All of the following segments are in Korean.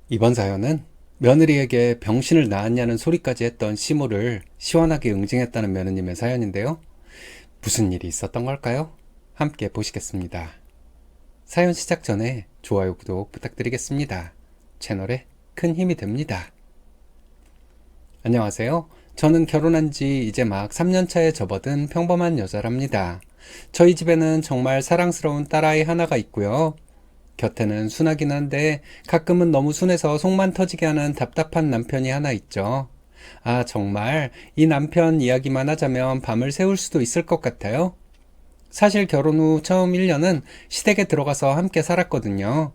이번 사연은 며느리에게 병신을 낳았냐는 소리까지 했던 시모를 시원하게 응징했다는 며느님의 사연인데요. 무슨 일이 있었던 걸까요? 함께 보시겠습니다. 사연 시작 전에 좋아요, 구독 부탁드리겠습니다. 채널에 큰 힘이 됩니다. 안녕하세요. 저는 결혼한 지 이제 막 3년차에 접어든 평범한 여자랍니다. 저희 집에는 정말 사랑스러운 딸아이 하나가 있고요. 곁에는 순하긴 한데 가끔은 너무 순해서 속만 터지게 하는 답답한 남편이 하나 있죠. 아, 정말 이 남편 이야기만 하자면 밤을 새울 수도 있을 것 같아요. 사실 결혼 후 처음 1년은 시댁에 들어가서 함께 살았거든요.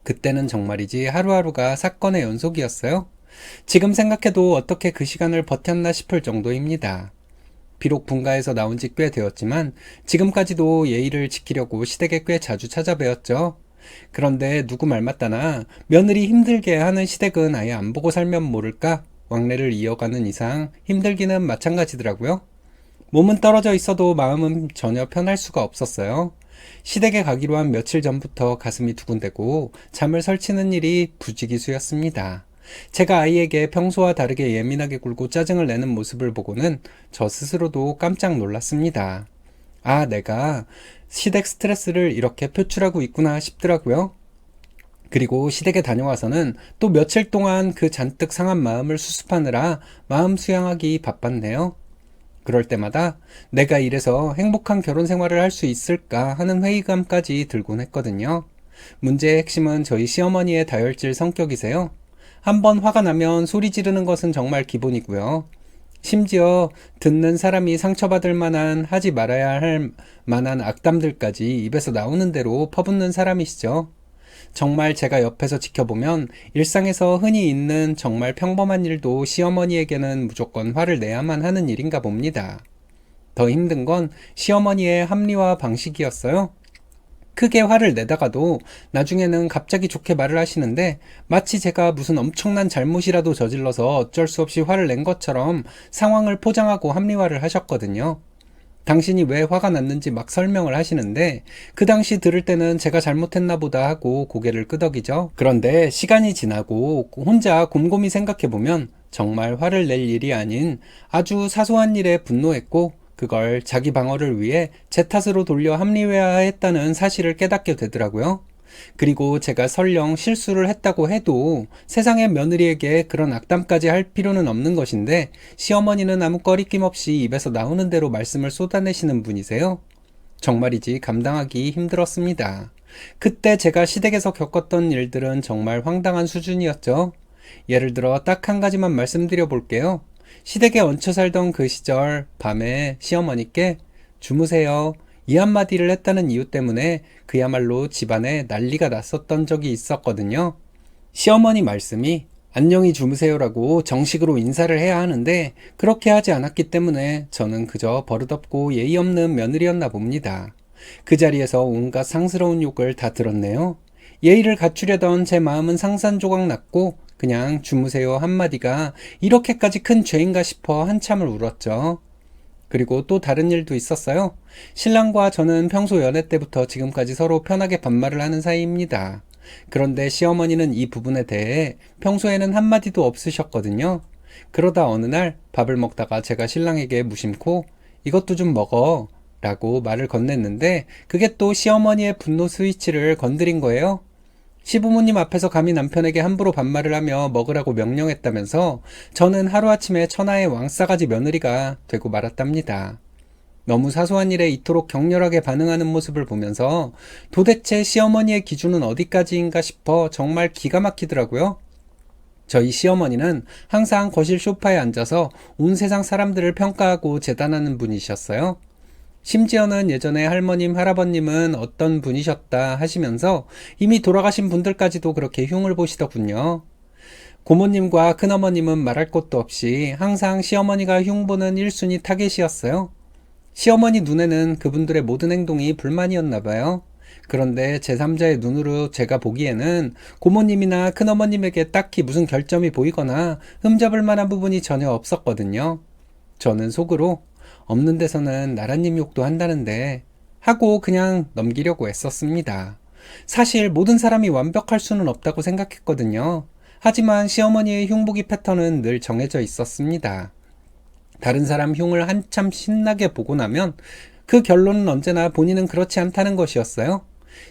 그때는 정말이지 하루하루가 사건의 연속이었어요. 지금 생각해도 어떻게 그 시간을 버텼나 싶을 정도입니다. 비록 분가에서 나온 지 꽤 되었지만 지금까지도 예의를 지키려고 시댁에 꽤 자주 찾아뵈었죠. 그런데 누구 말 맞다나 며느리 힘들게 하는 시댁은 아예 안 보고 살면 모를까 왕래를 이어가는 이상 힘들기는 마찬가지더라고요. 몸은 떨어져 있어도 마음은 전혀 편할 수가 없었어요. 시댁에 가기로 한 며칠 전부터 가슴이 두근대고 잠을 설치는 일이 부지기수였습니다. 제가 아이에게 평소와 다르게 예민하게 굴고 짜증을 내는 모습을 보고는 저 스스로도 깜짝 놀랐습니다. 아, 내가 시댁 스트레스를 이렇게 표출하고 있구나 싶더라고요. 그리고 시댁에 다녀와서는 또 며칠 동안 그 잔뜩 상한 마음을 수습하느라 마음 수양하기 바빴네요. 그럴 때마다 내가 이래서 행복한 결혼 생활을 할 수 있을까 하는 회의감까지 들곤 했거든요. 문제의 핵심은 저희 시어머니의 다혈질 성격이세요. 한번 화가 나면 소리 지르는 것은 정말 기본이고요. 심지어 듣는 사람이 상처받을 만한 하지 말아야 할 만한 악담들까지 입에서 나오는 대로 퍼붓는 사람이시죠. 정말 제가 옆에서 지켜보면 일상에서 흔히 있는 정말 평범한 일도 시어머니에게는 무조건 화를 내야만 하는 일인가 봅니다. 더 힘든 건 시어머니의 합리화 방식이었어요. 크게 화를 내다가도 나중에는 갑자기 좋게 말을 하시는데 마치 제가 무슨 엄청난 잘못이라도 저질러서 어쩔 수 없이 화를 낸 것처럼 상황을 포장하고 합리화를 하셨거든요. 당신이 왜 화가 났는지 막 설명을 하시는데 그 당시 들을 때는 제가 잘못했나 보다 하고 고개를 끄덕이죠. 그런데 시간이 지나고 혼자 곰곰이 생각해보면 정말 화를 낼 일이 아닌 아주 사소한 일에 분노했고 그걸 자기 방어를 위해 제 탓으로 돌려 합리화했다는 사실을 깨닫게 되더라고요. 그리고 제가 설령 실수를 했다고 해도 세상의 며느리에게 그런 악담까지 할 필요는 없는 것인데 시어머니는 아무 꺼리낌 없이 입에서 나오는 대로 말씀을 쏟아내시는 분이세요. 정말이지 감당하기 힘들었습니다. 그때 제가 시댁에서 겪었던 일들은 정말 황당한 수준이었죠. 예를 들어 딱 한 가지만 말씀드려 볼게요. 시댁에 얹혀 살던 그 시절 밤에 시어머니께 주무세요 이 한마디를 했다는 이유 때문에 그야말로 집안에 난리가 났었던 적이 있었거든요. 시어머니 말씀이 안녕히 주무세요라고 정식으로 인사를 해야 하는데 그렇게 하지 않았기 때문에 저는 그저 버릇없고 예의 없는 며느리였나 봅니다. 그 자리에서 온갖 상스러운 욕을 다 들었네요. 예의를 갖추려던 제 마음은 상산조각 났고 그냥 주무세요 한마디가 이렇게까지 큰 죄인가 싶어 한참을 울었죠. 그리고 또 다른 일도 있었어요. 신랑과 저는 평소 연애 때부터 지금까지 서로 편하게 반말을 하는 사이입니다. 그런데 시어머니는 이 부분에 대해 평소에는 한마디도 없으셨거든요. 그러다 어느 날 밥을 먹다가 제가 신랑에게 무심코 이것도 좀 먹어 라고 말을 건넸는데 그게 또 시어머니의 분노 스위치를 건드린 거예요. 시부모님 앞에서 감히 남편에게 함부로 반말을 하며 먹으라고 명령했다면서 저는 하루아침에 천하의 왕싸가지 며느리가 되고 말았답니다. 너무 사소한 일에 이토록 격렬하게 반응하는 모습을 보면서 도대체 시어머니의 기준은 어디까지인가 싶어 정말 기가 막히더라고요. 저희 시어머니는 항상 거실 소파에 앉아서 온 세상 사람들을 평가하고 재단하는 분이셨어요. 심지어는 예전에 할머님, 할아버님은 어떤 분이셨다 하시면서 이미 돌아가신 분들까지도 그렇게 흉을 보시더군요. 고모님과 큰어머님은 말할 것도 없이 항상 시어머니가 흉보는 1순위 타겟이었어요. 시어머니 눈에는 그분들의 모든 행동이 불만이었나 봐요. 그런데 제3자의 눈으로 제가 보기에는 고모님이나 큰어머님에게 딱히 무슨 결점이 보이거나 흠잡을 만한 부분이 전혀 없었거든요. 저는 속으로 없는 데서는 나라님 욕도 한다는데 하고 그냥 넘기려고 애썼습니다. 사실 모든 사람이 완벽할 수는 없다고 생각했거든요. 하지만 시어머니의 흉보기 패턴은 늘 정해져 있었습니다. 다른 사람 흉을 한참 신나게 보고 나면 그 결론은 언제나 본인은 그렇지 않다는 것이었어요.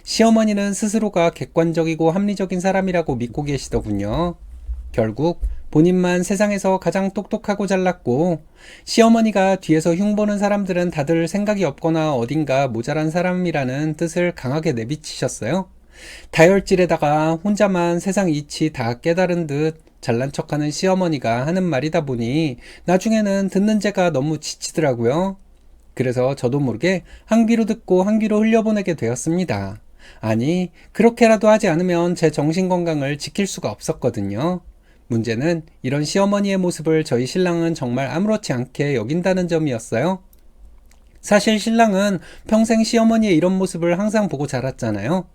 시어머니는 스스로가 객관적이고 합리적인 사람이라고 믿고 계시더군요. 결국 본인만 세상에서 가장 똑똑하고 잘났고, 시어머니가 뒤에서 흉보는 사람들은 다들 생각이 없거나 어딘가 모자란 사람이라는 뜻을 강하게 내비치셨어요. 다혈질에다가 혼자만 세상 이치 다 깨달은 듯 잘난 척하는 시어머니가 하는 말이다 보니 나중에는 듣는 제가 너무 지치더라고요. 그래서 저도 모르게 한 귀로 듣고 한 귀로 흘려보내게 되었습니다. 아니, 그렇게라도 하지 않으면 제 정신건강을 지킬 수가 없었거든요. 문제는 이런 시어머니의 모습을 저희 신랑은 정말 아무렇지 않게 여긴다는 점이었어요. 사실 신랑은 평생 시어머니의 이런 모습을 항상 보고 자랐잖아요.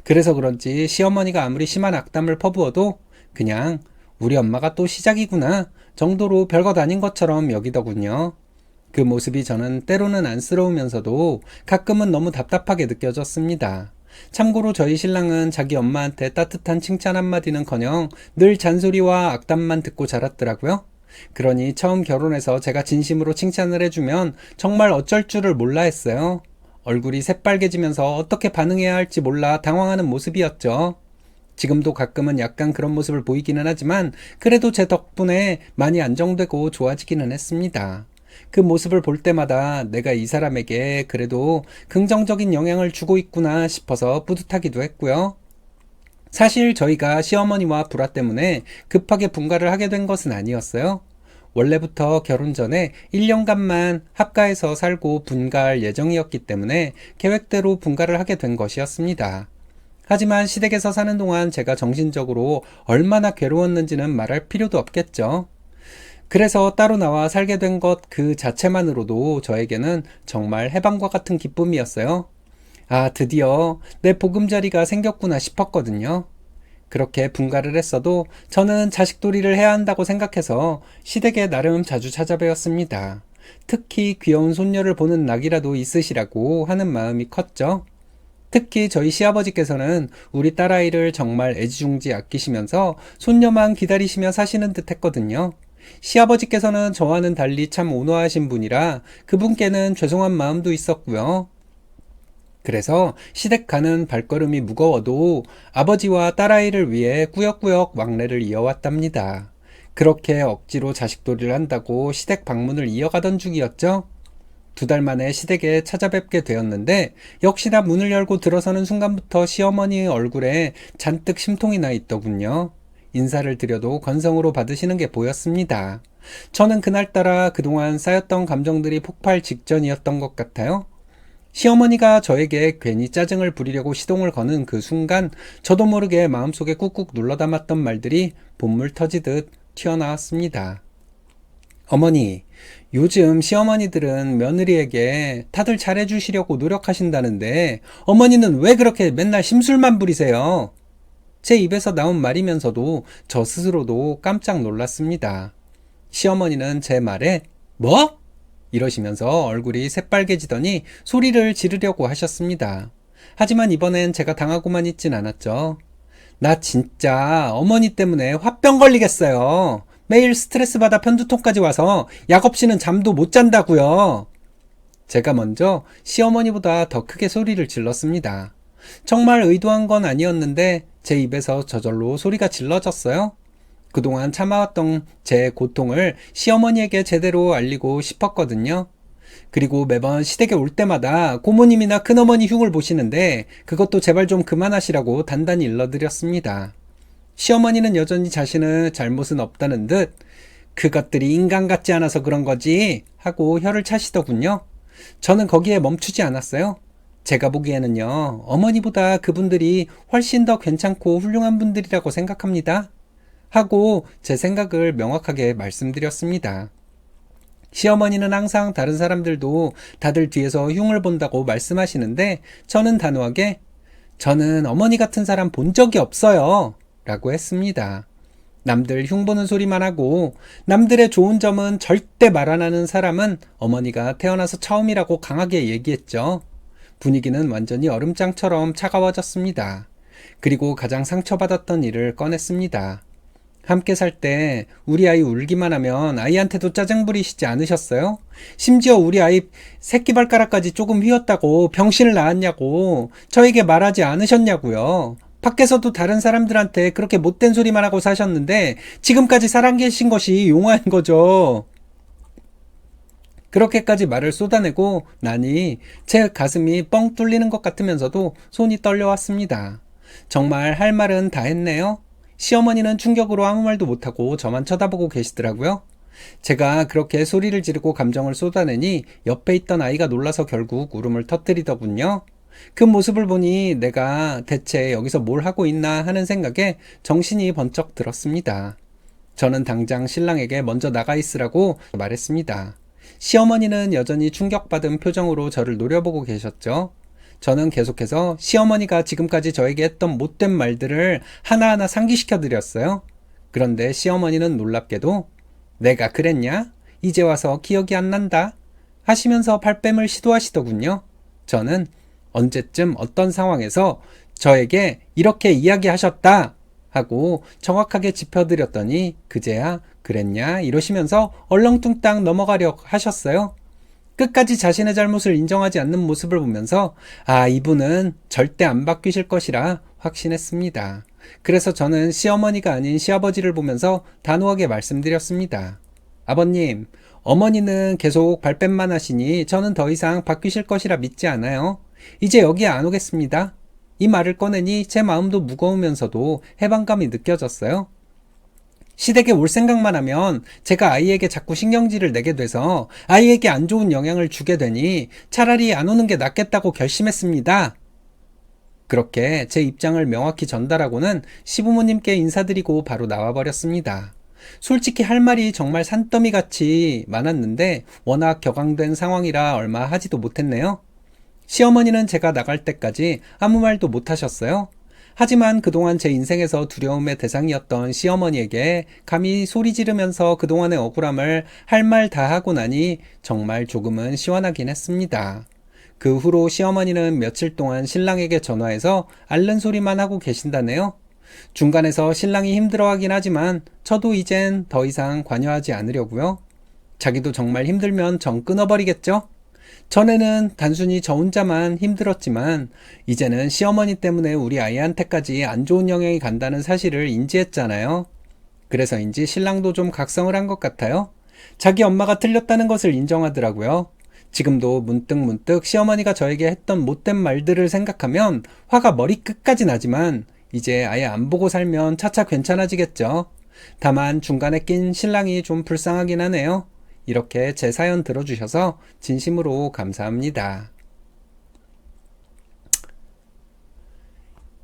그래서 그런지 시어머니가 아무리 심한 악담을 퍼부어도 그냥 우리 엄마가 또 시작이구나 정도로 별것 아닌 것처럼 여기더군요. 그 모습이 저는 때로는 안쓰러우면서도 가끔은 너무 답답하게 느껴졌습니다. 참고로 저희 신랑은 자기 엄마한테 따뜻한 칭찬 한마디는커녕 늘 잔소리와 악담만 듣고 자랐더라고요. 그러니 처음 결혼해서 제가 진심으로 칭찬을 해주면 정말 어쩔 줄을 몰라 했어요. 얼굴이 새빨개지면서 어떻게 반응해야 할지 몰라 당황하는 모습이었죠. 지금도 가끔은 약간 그런 모습을 보이기는 하지만 그래도 제 덕분에 많이 안정되고 좋아지기는 했습니다. 그 모습을 볼 때마다 내가 이 사람에게 그래도 긍정적인 영향을 주고 있구나 싶어서 뿌듯하기도 했고요. 사실 저희가 시어머니와 불화 때문에 급하게 분가를 하게 된 것은 아니었어요. 원래부터 결혼 전에 1년간만 합가해서 살고 분가할 예정이었기 때문에 계획대로 분가를 하게 된 것이었습니다. 하지만 시댁에서 사는 동안 제가 정신적으로 얼마나 괴로웠는지는 말할 필요도 없겠죠. 그래서 따로 나와 살게 된 것 그 자체만으로도 저에게는 정말 해방과 같은 기쁨이었어요. 아, 드디어 내 보금자리가 생겼구나 싶었거든요. 그렇게 분가를 했어도 저는 자식돌이를 해야 한다고 생각해서 시댁에 나름 자주 찾아뵈었습니다. 특히 귀여운 손녀를 보는 낙이라도 있으시라고 하는 마음이 컸죠. 특히 저희 시아버지께서는 우리 딸아이를 정말 애지중지 아끼시면서 손녀만 기다리시며 사시는 듯 했거든요. 시아버지께서는 저와는 달리 참 온화하신 분이라 그분께는 죄송한 마음도 있었고요. 그래서 시댁 가는 발걸음이 무거워도 아버지와 딸아이를 위해 꾸역꾸역 왕래를 이어왔답니다. 그렇게 억지로 자식돌이를 한다고 시댁 방문을 이어가던 중이었죠. 2달 만에 시댁에 찾아뵙게 되었는데 역시나 문을 열고 들어서는 순간부터 시어머니의 얼굴에 잔뜩 심통이 나 있더군요. 인사를 드려도 건성으로 받으시는 게 보였습니다. 저는 그날따라 그동안 쌓였던 감정들이 폭발 직전이었던 것 같아요. 시어머니가 저에게 괜히 짜증을 부리려고 시동을 거는 그 순간 저도 모르게 마음속에 꾹꾹 눌러담았던 말들이 본물 터지듯 튀어나왔습니다. 어머니, 요즘 시어머니들은 며느리에게 다들 잘해주시려고 노력하신다는데 어머니는 왜 그렇게 맨날 심술만 부리세요? 제 입에서 나온 말이면서도 저 스스로도 깜짝 놀랐습니다. 시어머니는 제 말에 뭐? 이러시면서 얼굴이 새빨개지더니 소리를 지르려고 하셨습니다. 하지만 이번엔 제가 당하고만 있진 않았죠. 나 진짜 어머니 때문에 화병 걸리겠어요. 매일 스트레스 받아 편두통까지 와서 약 없이는 잠도 못 잔다고요. 제가 먼저 시어머니보다 더 크게 소리를 질렀습니다. 정말 의도한 건 아니었는데 제 입에서 저절로 소리가 질러졌어요. 그동안 참아왔던 제 고통을 시어머니에게 제대로 알리고 싶었거든요. 그리고 매번 시댁에 올 때마다 고모님이나 큰어머니 흉을 보시는데 그것도 제발 좀 그만하시라고 단단히 일러드렸습니다. 시어머니는 여전히 자신의 잘못은 없다는 듯 그것들이 인간 같지 않아서 그런 거지 하고 혀를 차시더군요. 저는 거기에 멈추지 않았어요. 제가 보기에는요, 어머니보다 그분들이 훨씬 더 괜찮고 훌륭한 분들이라고 생각합니다. 하고 제 생각을 명확하게 말씀드렸습니다. 시어머니는 항상 다른 사람들도 다들 뒤에서 흉을 본다고 말씀하시는데 저는 단호하게 저는 어머니 같은 사람 본 적이 없어요 라고 했습니다. 남들 흉보는 소리만 하고 남들의 좋은 점은 절대 말 안 하는 사람은 어머니가 태어나서 처음이라고 강하게 얘기했죠. 분위기는 완전히 얼음장처럼 차가워졌습니다. 그리고 가장 상처받았던 일을 꺼냈습니다. 함께 살 때 우리 아이 울기만 하면 아이한테도 짜증 부리시지 않으셨어요? 심지어 우리 아이 새끼발가락까지 조금 휘었다고 병신을 낳았냐고 저에게 말하지 않으셨냐고요. 밖에서도 다른 사람들한테 그렇게 못된 소리만 하고 사셨는데 지금까지 살아계신 것이 용한 거죠. 그렇게까지 말을 쏟아내고 나니 제 가슴이 뻥 뚫리는 것 같으면서도 손이 떨려왔습니다. 정말 할 말은 다 했네요. 시어머니는 충격으로 아무 말도 못하고 저만 쳐다보고 계시더라고요. 제가 그렇게 소리를 지르고 감정을 쏟아내니 옆에 있던 아이가 놀라서 결국 울음을 터뜨리더군요. 그 모습을 보니 내가 대체 여기서 뭘 하고 있나 하는 생각에 정신이 번쩍 들었습니다. 저는 당장 신랑에게 먼저 나가 있으라고 말했습니다. 시어머니는 여전히 충격받은 표정으로 저를 노려보고 계셨죠. 저는 계속해서 시어머니가 지금까지 저에게 했던 못된 말들을 하나하나 상기시켜 드렸어요. 그런데 시어머니는 놀랍게도 내가 그랬냐? 이제 와서 기억이 안 난다? 하시면서 발뺌을 시도하시더군요. 저는 언제쯤 어떤 상황에서 저에게 이렇게 이야기하셨다 하고 정확하게 짚어드렸더니 그제야 그랬냐 이러시면서 얼렁뚱땅 넘어가려 하셨어요. 끝까지 자신의 잘못을 인정하지 않는 모습을 보면서 이분은 절대 안 바뀌실 것이라 확신했습니다. 그래서 저는 시어머니가 아닌 시아버지를 보면서 단호하게 말씀드렸습니다. 아버님, 어머니는 계속 발뺌만 하시니 저는 더 이상 바뀌실 것이라 믿지 않아요. 이제 여기에 안 오겠습니다. 이 말을 꺼내니 제 마음도 무거우면서도 해방감이 느껴졌어요. 시댁에 올 생각만 하면 제가 아이에게 자꾸 신경질을 내게 돼서 아이에게 안 좋은 영향을 주게 되니 차라리 안 오는 게 낫겠다고 결심했습니다. 그렇게 제 입장을 명확히 전달하고는 시부모님께 인사드리고 바로 나와버렸습니다. 솔직히 할 말이 정말 산더미같이 많았는데 워낙 격앙된 상황이라 얼마 하지도 못했네요. 시어머니는 제가 나갈 때까지 아무 말도 못하셨어요. 하지만 그동안 제 인생에서 두려움의 대상이었던 시어머니에게 감히 소리 지르면서 그동안의 억울함을 할 말 다 하고 나니 정말 조금은 시원하긴 했습니다. 그 후로 시어머니는 며칠 동안 신랑에게 전화해서 앓는 소리만 하고 계신다네요. 중간에서 신랑이 힘들어하긴 하지만 저도 이젠 더 이상 관여하지 않으려고요. 자기도 정말 힘들면 정 끊어버리겠죠? 전에는 단순히 저 혼자만 힘들었지만 이제는 시어머니 때문에 우리 아이한테까지 안 좋은 영향이 간다는 사실을 인지했잖아요. 그래서인지 신랑도 좀 각성을 한 것 같아요. 자기 엄마가 틀렸다는 것을 인정하더라고요. 지금도 문득문득 시어머니가 저에게 했던 못된 말들을 생각하면 화가 머리끝까지 나지만 이제 아예 안 보고 살면 차차 괜찮아지겠죠. 다만 중간에 낀 신랑이 좀 불쌍하긴 하네요. 이렇게 제 사연 들어주셔서 진심으로 감사합니다.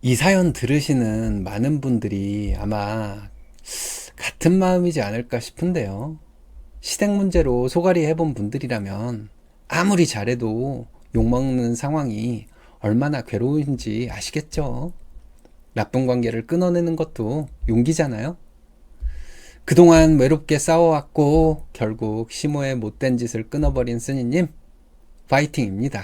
이 사연 들으시는 많은 분들이 아마 같은 마음이지 않을까 싶은데요. 시댁 문제로 소갈이 해본 분들이라면 아무리 잘해도 욕먹는 상황이 얼마나 괴로운지 아시겠죠? 나쁜 관계를 끊어내는 것도 용기잖아요. 그동안 외롭게 싸워왔고 결국 시모의 못된 짓을 끊어버린 쓰니님 파이팅입니다.